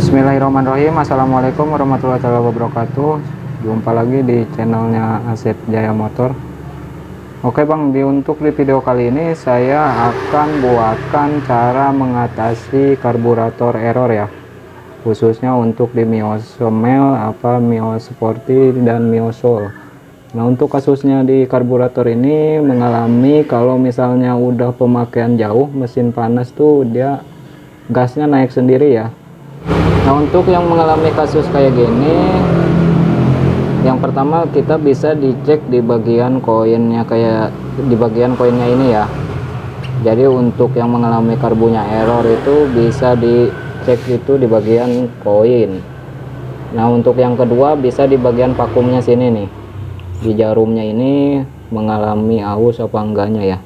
Bismillahirrahmanirrahim. Assalamualaikum warahmatullahi wabarakatuh. Jumpa lagi di channelnya Asep Jaya Motor. Oke bang, untuk di video kali ini saya akan buatkan cara mengatasi karburator error ya, khususnya untuk di Mio Somel, Mio Sporty dan Mio Soul. Nah, untuk kasusnya di karburator ini mengalami kalau misalnya udah pemakaian jauh, mesin panas tuh dia gasnya naik sendiri ya. Nah, untuk yang mengalami kasus kayak gini, yang pertama kita bisa dicek di bagian koinnya, kayak di bagian koinnya ini ya. Jadi untuk yang mengalami karbunya error itu bisa dicek itu di bagian koin. Nah, untuk yang kedua bisa di bagian vakumnya sini nih, di jarumnya ini mengalami aus apa enggaknya ya.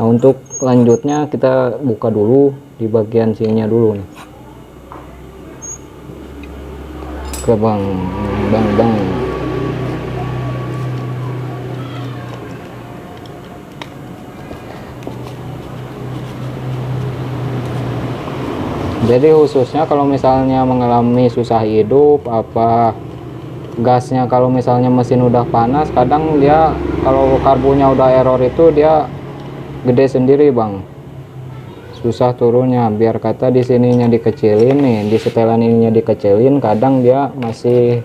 Nah, untuk lanjutnya kita buka dulu di bagian sininya dulu nih. Oke bang. Jadi khususnya kalau misalnya mengalami susah hidup gasnya, kalau misalnya mesin udah panas, kadang dia kalau karbunya udah error itu dia gede sendiri bang, susah turunnya. Biar kata di sininya dikecilin nih, di setelan ininya dikecilin, kadang dia masih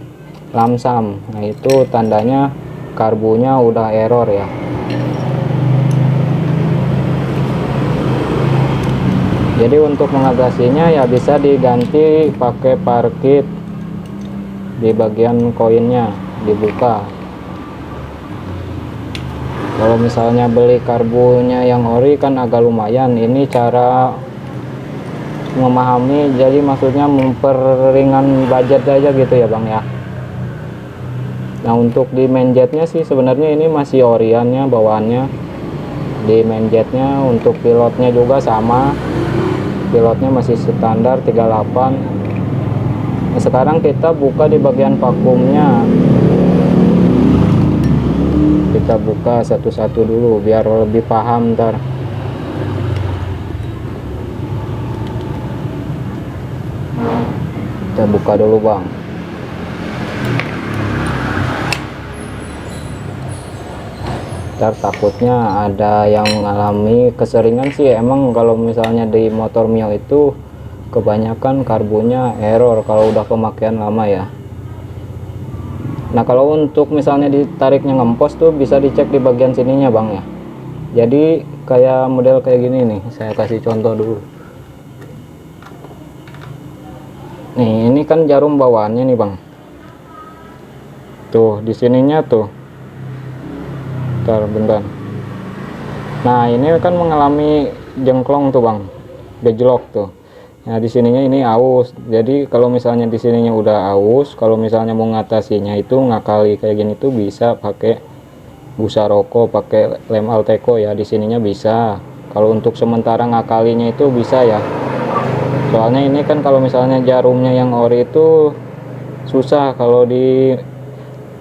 lamsam. Nah, itu tandanya karbunya udah error ya. Jadi untuk mengatasinya ya bisa diganti pakai parkit di bagian koinnya, dibuka. Kalau misalnya beli karbunya yang ori kan agak lumayan. Ini cara memahami, jadi maksudnya memperingan budget aja gitu ya bang ya. Nah, untuk di mainjetnya sih sebenarnya ini masih oriannya bawaannya. Di mainjetnya untuk pilotnya juga sama, pilotnya masih standar 38. Nah, sekarang kita buka di bagian vakumnya, kita buka satu-satu dulu biar lebih paham ntar. Kita buka dulu bang. Ntar takutnya ada yang mengalami keseringan sih, emang kalau misalnya di motor Mio itu kebanyakan karbunya error kalau udah pemakaian lama ya. Nah, kalau untuk misalnya ditariknya ngempos tuh bisa dicek di bagian sininya bang ya. Jadi kayak model kayak gini nih, saya kasih contoh dulu nih. Ini kan jarum bawaannya nih bang, tuh di sininya tuh. Bentar. Nah, ini kan mengalami jengklong tuh bang, gejlok tuh. Nah, di sininya ini aus. Jadi kalau misalnya di sininya udah aus, kalau misalnya mau ngatasinya itu ngakali kayak gini tuh bisa pakai busa rokok, pakai lem Alteco ya. Di sininya bisa. Kalau untuk sementara ngakalinya itu bisa ya. Soalnya ini kan kalau misalnya jarumnya yang ori itu susah, kalau di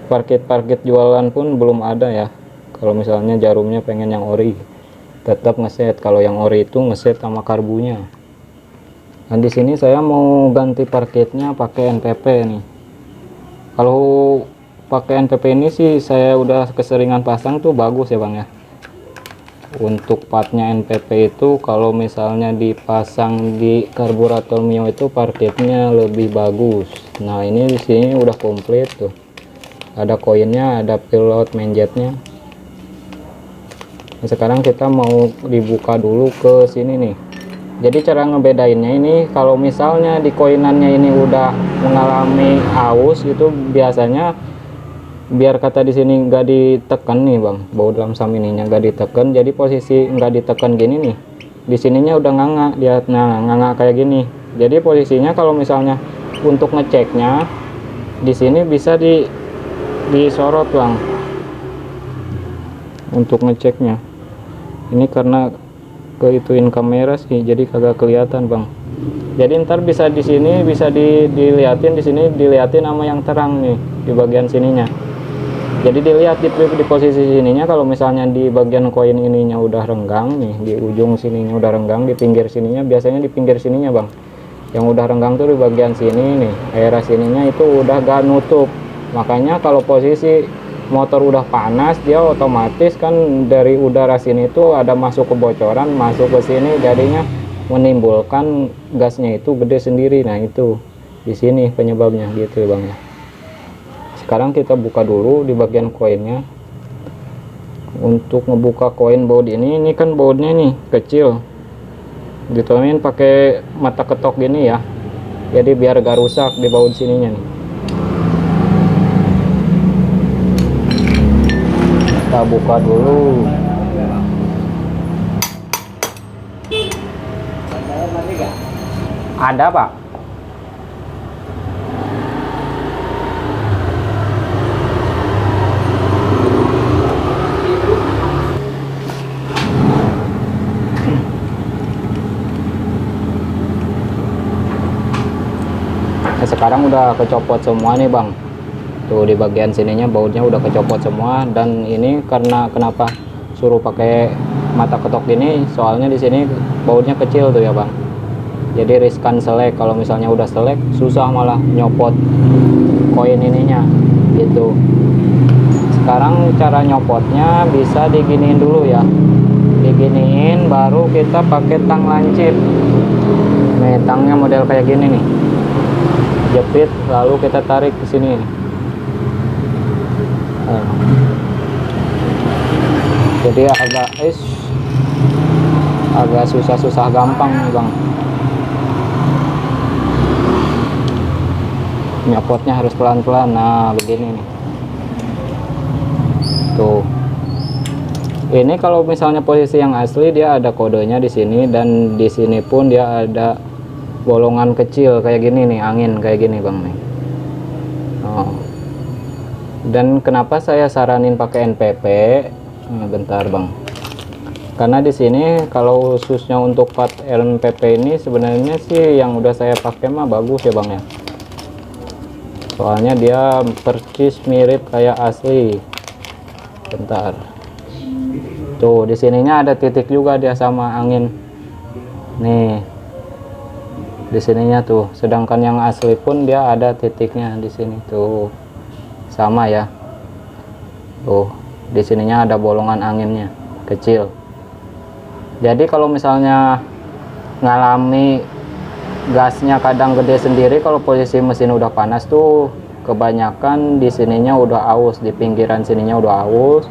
parkit jualan pun belum ada ya. Kalau misalnya jarumnya pengen yang ori, tetap ngeset. Kalau yang ori itu ngeset sama karbunya. Nah, di sini saya mau ganti parkitnya pakai NPP nih. Kalau pakai NPP ini sih saya udah keseringan pasang tuh, bagus ya bang ya. Untuk partnya NPP itu kalau misalnya dipasang di karburator Mio itu parkitnya lebih bagus. Nah, ini di sini udah komplit tuh. Ada koinnya, ada pilot mainjetnya. Nah, sekarang kita mau dibuka dulu ke sini nih. Jadi cara ngebedainnya ini, kalau misalnya di koinannya ini udah mengalami aus itu biasanya, biar kata di sini nggak ditekan nih bang, baut lamsam ininya nggak ditekan. Jadi posisi nggak ditekan gini nih, di sininya udah nganga dia. Nah, nganga kayak gini. Jadi posisinya kalau misalnya untuk ngeceknya di sini bisa disorot bang untuk ngeceknya. Ini karena keituin kamera sih, jadi kagak kelihatan bang. Jadi ntar bisa di sini bisa dilihatin, di sini dilihatin sama yang terang nih di bagian sininya. Jadi dilihat di posisi sininya, kalau misalnya di bagian koin ininya udah renggang nih, di ujung sininya udah renggang, di pinggir sininya biasanya, di pinggir sininya bang Yang udah renggang tuh di bagian sini nih, daerah sininya itu udah gak nutup. Makanya kalau posisi motor udah panas, dia otomatis kan dari udara sini tuh ada masuk kebocoran, masuk ke sini, jadinya menimbulkan gasnya itu gede sendiri. Nah itu di sini penyebabnya gitu bang ya. Sekarang kita buka dulu di bagian koinnya. Untuk ngebuka koin baut ini kan bautnya nih kecil, dituangin pakai mata ketok gini ya, jadi biar gak rusak di baut sininya nih. Kita buka dulu. Ada pak? Sekarang udah kecopot semua nih bang, tuh di bagian sininya bautnya udah kecopot semua. Dan ini karena kenapa suruh pakai mata ketok ini, soalnya di sini bautnya kecil tuh ya bang, jadi riskan selek. Kalau misalnya udah selek susah malah nyopot koin ininya gitu. Sekarang cara nyopotnya bisa diginiin dulu ya, diginiin baru kita pakai tang lancip. Nih tangnya model kayak gini nih, jepit lalu kita tarik ke sini. Jadi agak susah gampang nih bang, nyopotnya harus pelan-pelan. Nah begini nih tuh. Ini kalau misalnya posisi yang asli dia ada kodenya di sini, dan di sini pun dia ada bolongan kecil kayak gini nih, angin kayak gini bang nih. Dan kenapa saya saranin pakai NPP? Bentar bang, karena di sini kalau khususnya untuk part NPP ini sebenarnya sih yang udah saya pakai mah bagus ya bang ya, soalnya dia persis mirip kayak asli. Bentar, tuh di sininya ada titik juga dia sama angin nih di sininya tuh, sedangkan yang asli pun dia ada titiknya di sini tuh, sama ya. Tuh di sininya ada bolongan anginnya kecil. Jadi kalau misalnya ngalami gasnya kadang gede sendiri kalau posisi mesin udah panas tuh, kebanyakan di sininya udah aus, di pinggiran sininya udah aus.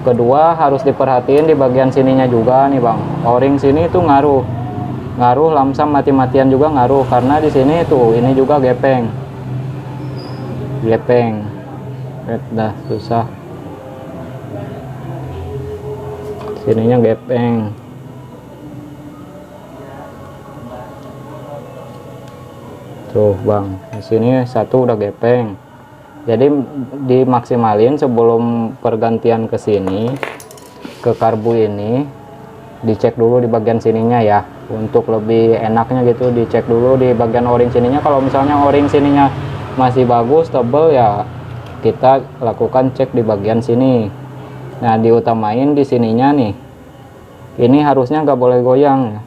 Kedua harus diperhatiin di bagian sininya juga nih bang, o-ring sini tuh ngaruh lamsam mati-matian juga ngaruh, karena di sini tuh ini juga gepeng dah susah, sininya gepeng. Tuh bang, di sini satu udah gepeng. Jadi dimaksimalin sebelum pergantian ke sini, ke karbu ini dicek dulu di bagian sininya ya, untuk lebih enaknya gitu. Dicek dulu di bagian o-ring sininya. Kalau misalnya o-ring sininya masih bagus tebel ya, kita lakukan cek di bagian sini. Nah diutamain di sininya nih, ini harusnya nggak boleh goyang ya.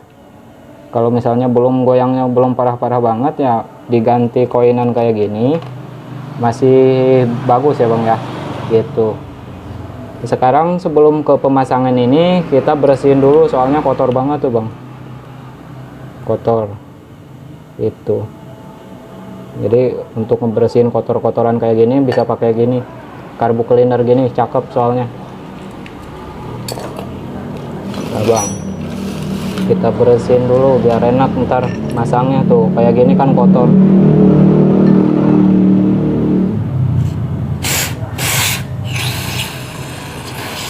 Kalau misalnya goyangnya belum parah-parah banget ya, diganti koinan kayak gini masih bagus ya bang ya gitu. Sekarang sebelum ke pemasangan ini kita bersihin dulu, soalnya kotor banget tuh bang, kotor itu. Jadi untuk ngebersihin kotor-kotoran kayak gini bisa pakai gini, karbu cleaner gini, cakep soalnya. Nah bang, kita bersihin dulu biar enak ntar masangnya. Tuh kayak gini kan kotor.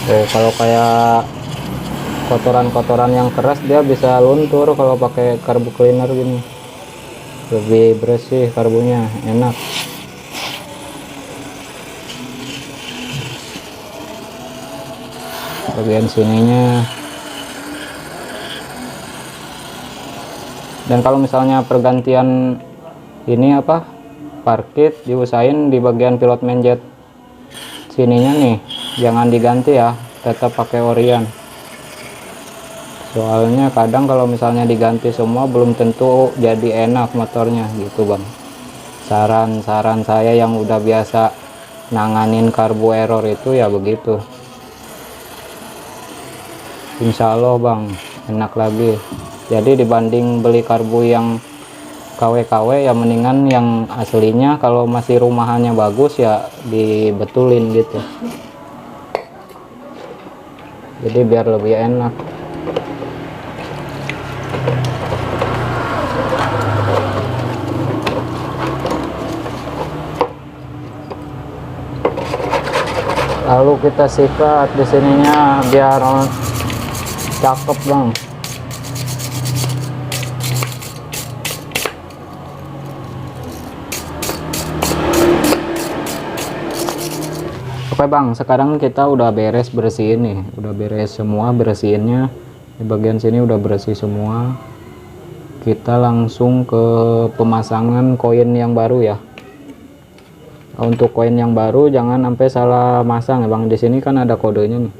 Oh, kalau kayak kotoran-kotoran yang keras dia bisa luntur kalau pakai karbu cleaner gini, lebih bersih karbunya, enak. Bagian sininya. Dan kalau misalnya pergantian ini apa, parkit, diusahain di bagian pilot manjet sininya nih jangan diganti ya, tetap pakai orian. Soalnya kadang kalau misalnya diganti semua belum tentu jadi enak motornya gitu bang. Saran-saran saya yang udah biasa nanganin karbu error itu ya begitu. Insya Allah bang enak lagi. Jadi dibanding beli karbu yang KW-KW ya mendingan yang aslinya, kalau masih rumahannya bagus ya dibetulin gitu. Jadi biar lebih enak. Lalu kita sikat di sininya biar cakep bang. Oke bang, sekarang kita udah beres bersihin nih, udah beres semua bersihinnya. Di bagian sini udah bersih semua. Kita langsung ke pemasangan koin yang baru ya. Untuk koin yang baru jangan sampai salah masang ya bang. Di sini kan ada kodenya nih.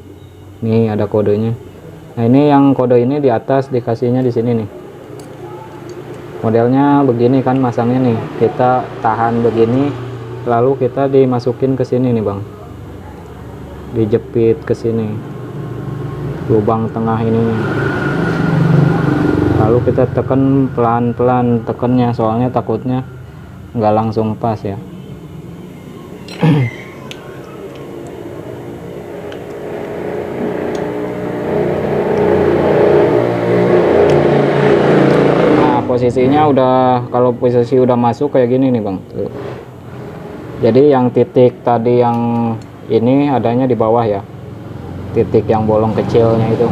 Nih ada kodenya. Nah ini yang kode ini di atas dikasihnya di sini nih. Modelnya begini kan masangnya nih. Kita tahan begini, lalu kita dimasukin ke sini nih bang. Dijepit ke sini lubang tengah ini nih. Lalu kita tekan pelan-pelan tekennya, soalnya takutnya nggak langsung pas ya. Nah posisinya udah, kalau posisi udah masuk kayak gini nih bang. Tuh. Jadi yang titik tadi yang ini adanya di bawah ya, titik yang bolong kecilnya itu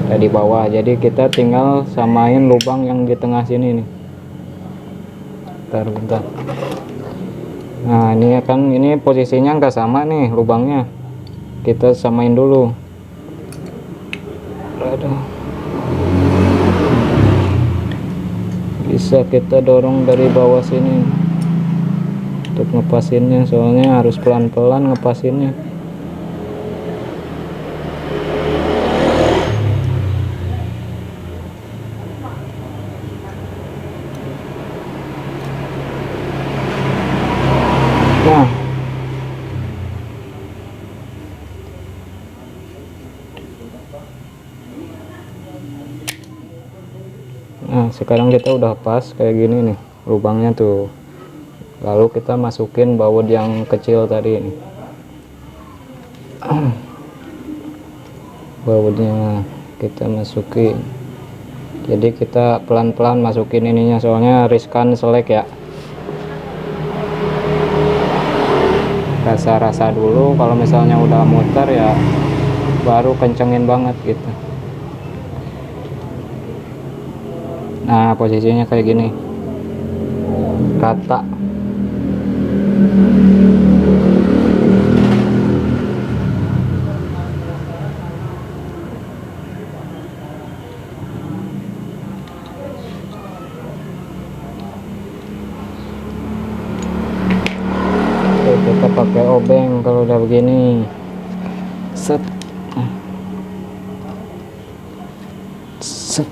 ada di bawah. Jadi kita tinggal samain lubang yang di tengah sini nih. Bentar. Nah ini kan ini posisinya nggak sama nih lubangnya, kita samain dulu. Aduh. Bisa kita dorong dari bawah sini untuk ngepasinnya, soalnya harus pelan-pelan ngepasinnya. Nah sekarang kita udah pas kayak gini nih lubangnya tuh. Lalu kita masukin baut yang kecil tadi nih. Bautnya kita masukin. Jadi kita pelan-pelan masukin ininya, soalnya riskan selek ya. Rasa-rasa dulu, kalau misalnya udah muter ya baru kencengin banget gitu. Nah posisinya kayak gini, rata. Oke, kita pakai obeng kalau udah begini. Set. Set.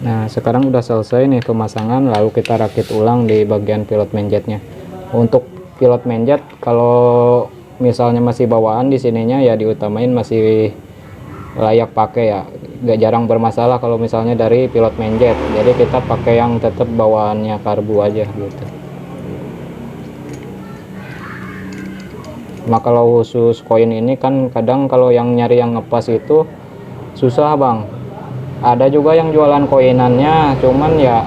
Nah sekarang udah selesai nih pemasangan, lalu kita rakit ulang di bagian pilot mainjetnya. Untuk pilot mainjet kalau misalnya masih bawaan di sininya ya diutamain masih layak pakai ya, gak jarang bermasalah kalau misalnya dari pilot mainjet. Jadi kita pakai yang tetap bawaannya karbu aja gitu. Nah kalau khusus koin ini kan kadang kalau yang nyari yang ngepas itu susah bang. Ada juga yang jualan koinannya, cuman ya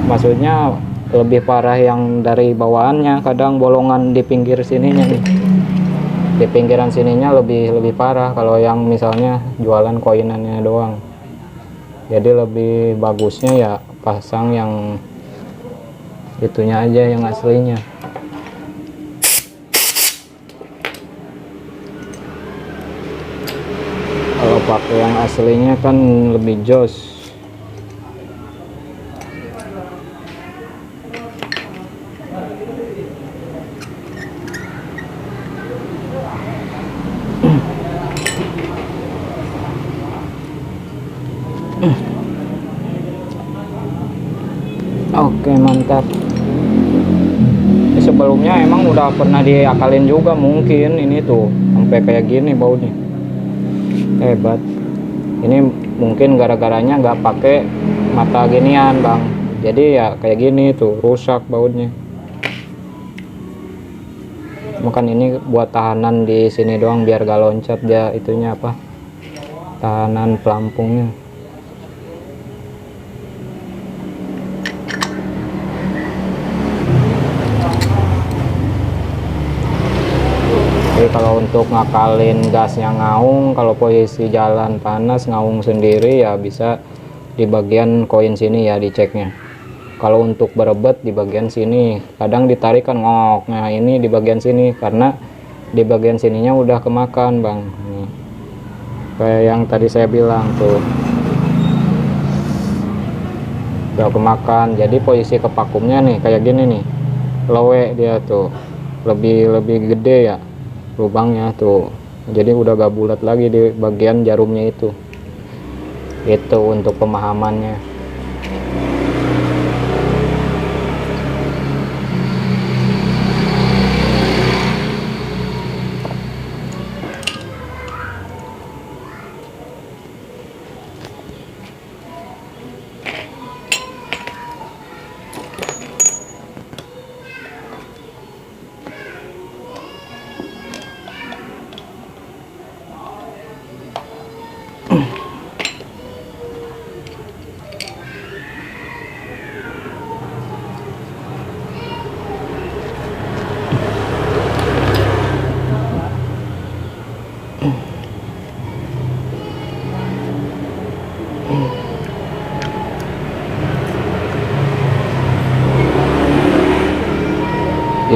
maksudnya lebih parah yang dari bawaannya. Kadang bolongan di pinggir sininya nih, di pinggiran sininya lebih parah kalau yang misalnya jualan koinannya doang. Jadi lebih bagusnya ya pasang yang itunya aja, yang aslinya. Kalau pakai yang aslinya kan lebih jos. Oke, mantap. Sebelumnya emang udah pernah diakalin juga mungkin ini tuh sampai kayak gini baunya. Hebat. Ini mungkin gara-garanya nggak pakai mata ginian bang, jadi ya kayak gini tuh rusak bautnya. Makan ini buat tahanan di sini doang biar gak loncat dia itunya apa, tahanan pelampungnya. Jadi kalau untuk ngakalin gasnya ngaung, kalau posisi jalan panas ngaung sendiri ya bisa di bagian koin sini ya diceknya. Kalau untuk berebet di bagian sini, kadang ditarik kan ngok. Nah ini di bagian sini karena di bagian sininya udah kemakan bang. Nih. Kayak yang tadi saya bilang tuh, udah kemakan. Jadi posisi kepakumnya nih kayak gini nih, lowe dia tuh, lebih gede ya lubangnya tuh, jadi udah gak bulat lagi di bagian jarumnya itu untuk pemahamannya.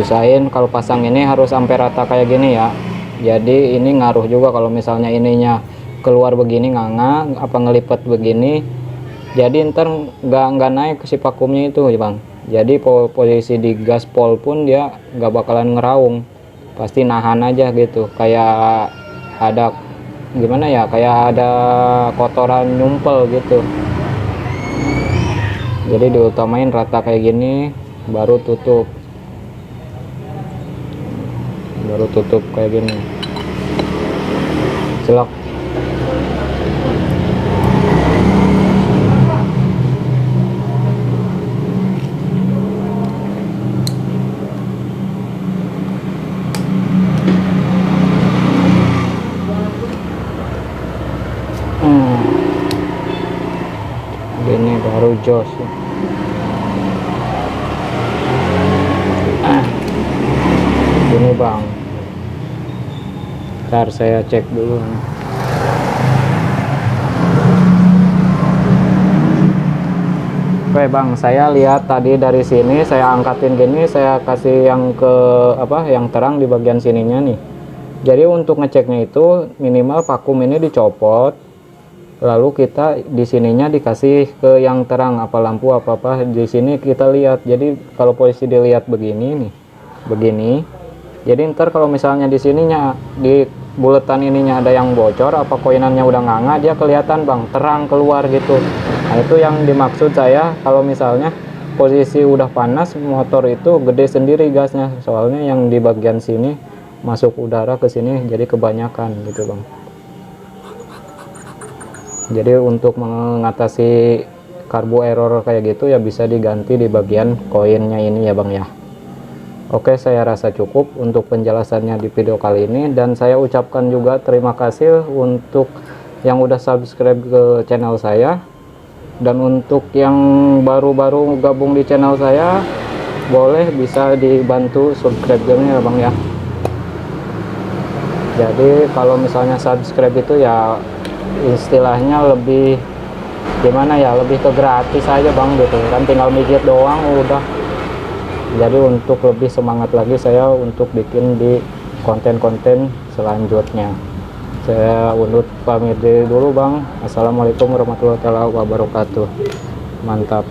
Usahain kalau pasang ini harus sampai rata kayak gini ya, jadi ini ngaruh juga kalau misalnya ininya keluar begini nganga apa ngelipet begini, jadi ntar nggak naik si vakumnya itu ya bang. Jadi posisi di gaspol pun dia nggak bakalan ngeraung, pasti nahan aja gitu, kayak ada gimana ya, kayak ada kotoran nyumpel gitu. Jadi diutamain rata kayak gini baru tutup kayak gini celok. Ini baru jos ya. Ini bang, ntar saya cek dulu. Oke bang, saya lihat tadi dari sini saya angkatin gini, saya kasih yang ke apa, yang terang di bagian sininya nih. Jadi untuk ngeceknya itu minimal vakum ini dicopot, lalu kita di sininya dikasih ke yang terang, apa lampu apa di sini kita lihat. Jadi kalau posisi dilihat begini nih, begini. Jadi ntar kalau misalnya di sininya di buletan ininya ada yang bocor apa koinannya udah nganga, dia kelihatan bang, terang keluar gitu. Nah itu yang dimaksud saya, kalau misalnya posisi udah panas motor itu gede sendiri gasnya, soalnya yang di bagian sini masuk udara ke sini jadi kebanyakan gitu bang. Jadi untuk mengatasi karbo error kayak gitu ya bisa diganti di bagian koinnya ini ya bang ya. Oke, saya rasa cukup untuk penjelasannya di video kali ini, dan saya ucapkan juga terima kasih untuk yang udah subscribe ke channel saya, dan untuk yang baru-baru gabung di channel saya boleh bisa dibantu subscribe-nya ya bang ya. Jadi kalau misalnya subscribe itu ya istilahnya lebih gimana ya, lebih ke gratis aja bang gitu kan, tinggal mikir doang udah. Jadi untuk lebih semangat lagi saya untuk bikin di konten-konten selanjutnya. Saya undur pamit dulu bang. Assalamualaikum warahmatullahi wabarakatuh. Mantap.